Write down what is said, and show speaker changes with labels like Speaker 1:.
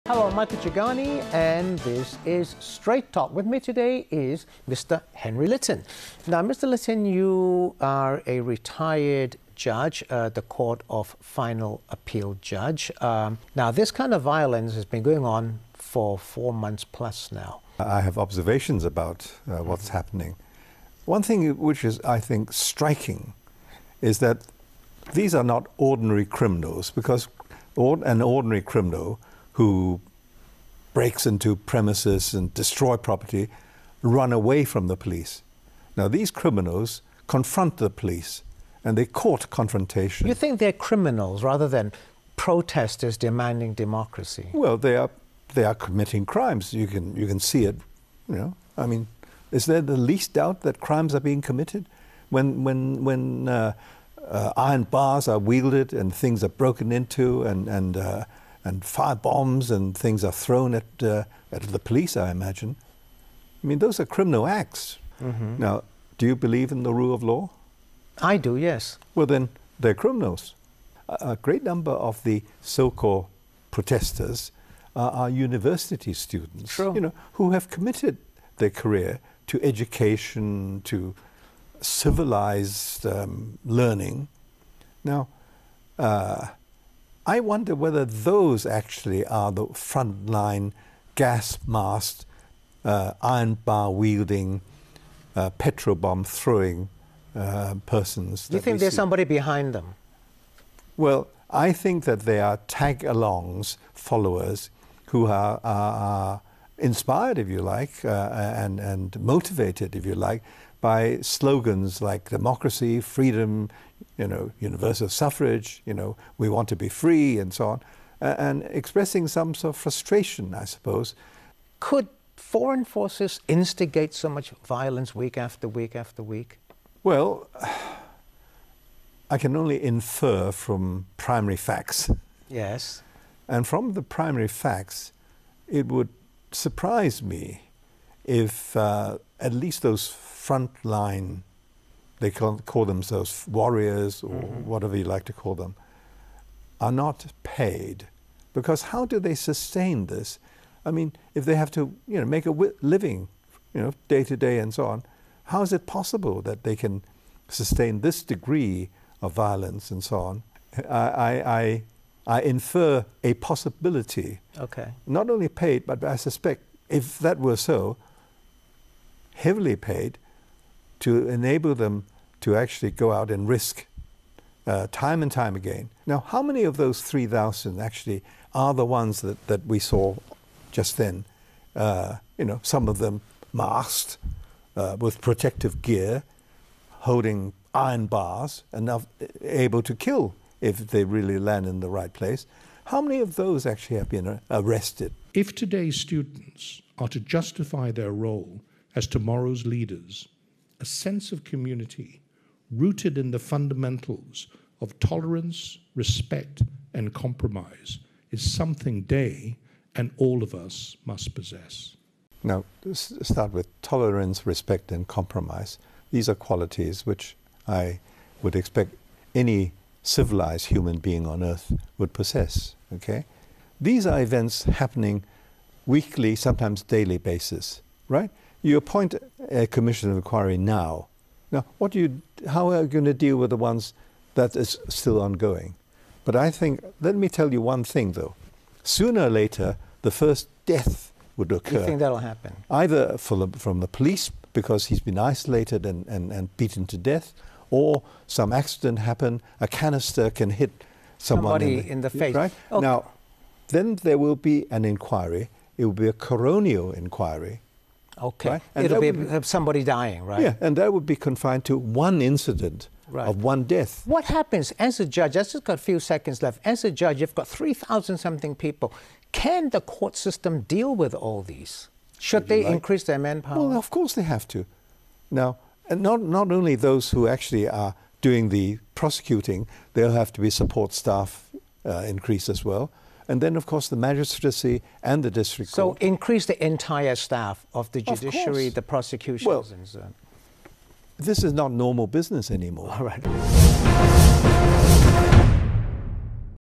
Speaker 1: Hello, I'm Michael Chigani, and this is Straight Talk. With me today is Mr. Henry Litton. Now, Mr. Litton, you are a retired judge, the Court of Final Appeal judge. Now, this kind of violence has been going on for 4 months plus now.
Speaker 2: I have observations about what's happening. One thing which is, I think, striking is that these are not ordinary criminals, because an ordinary criminal who breaks into premises and destroy property run away from the police. Now, these criminals confront the police, and they court confrontation.
Speaker 1: You think they're criminals rather than protesters demanding democracy?
Speaker 2: Well, they are committing crimes. You can see it. You know, I mean, is there the least doubt that crimes are being committed when iron bars are wielded and things are broken into and fire bombs and things are thrown at the police, I imagine. I mean, those are criminal acts. Mm-hmm. Now, do you believe in the rule of law?
Speaker 1: I do, yes.
Speaker 2: Well, then they're criminals. A great number of the so-called protesters are university students,
Speaker 1: True.
Speaker 2: You know, who have committed their career to education, to civilized learning. Now, I wonder whether those actually are the frontline, gas-masked, iron bar wielding, petrol bomb throwing persons.
Speaker 1: Do you think there's somebody behind them?
Speaker 2: Well, I think that they are tag-alongs, followers, who are inspired, if you like, and motivated, if you like, by slogans like democracy, freedom, you know, universal suffrage, you know, we want to be free, and so on, and expressing some sort of frustration, I suppose.
Speaker 1: Could foreign forces instigate so much violence week after week after week?
Speaker 2: Well, I can only infer from primary facts.
Speaker 1: Yes.
Speaker 2: And from the primary facts, it would surprise me if at least those frontline, they call themselves warriors or whatever you like to call them, are not paid. Because how do they sustain this? I mean, if they have to, you know, make a living, you know, day to day and so on, how is it possible that they can sustain this degree of violence and so on? I infer a possibility.
Speaker 1: Okay.
Speaker 2: Not only paid, but I suspect if that were so, heavily paid, to enable them to actually go out and risk time and time again. Now, how many of those 3,000 actually are the ones that we saw just then? You know, some of them masked, with protective gear, holding iron bars, and able to kill if they really land in the right place. How many of those actually have been arrested?
Speaker 3: If today's students are to justify their role as tomorrow's leaders, a sense of community rooted in the fundamentals of tolerance, respect, and compromise is something they and all of us must possess.
Speaker 2: Now, let's start with tolerance, respect, and compromise. These are qualities which I would expect any civilized human being on earth would possess, okay? These are events happening weekly, sometimes daily basis, right? You appoint a commission of inquiry now. Now, how are you going to deal with the ones that is still ongoing? But I think, let me tell you one thing though. Sooner or later, the first death would occur.
Speaker 1: You think that'll happen?
Speaker 2: Either from the police, because he's been isolated and beaten to death, or some accident happen, a canister can hit
Speaker 1: somebody in the face.
Speaker 2: Right? Okay. Now, then there will be an inquiry. It will be a coronial inquiry.
Speaker 1: Okay.
Speaker 2: Right? And
Speaker 1: it'll be somebody dying, right?
Speaker 2: Yeah, and that would be confined to one incident of one death.
Speaker 1: What happens as a judge? I've just got a few seconds left. As a judge, you've got 3,000 something people. Can the court system deal with all these? Should they increase their manpower?
Speaker 2: Well, of course they have to. Now, and not only those who actually are doing the prosecuting, there'll have to be support staff increase as well. And then, of course, the magistracy and the district court.
Speaker 1: So increase the entire staff of the judiciary, the prosecutions, and so on.
Speaker 2: This is not normal business anymore.
Speaker 1: All right.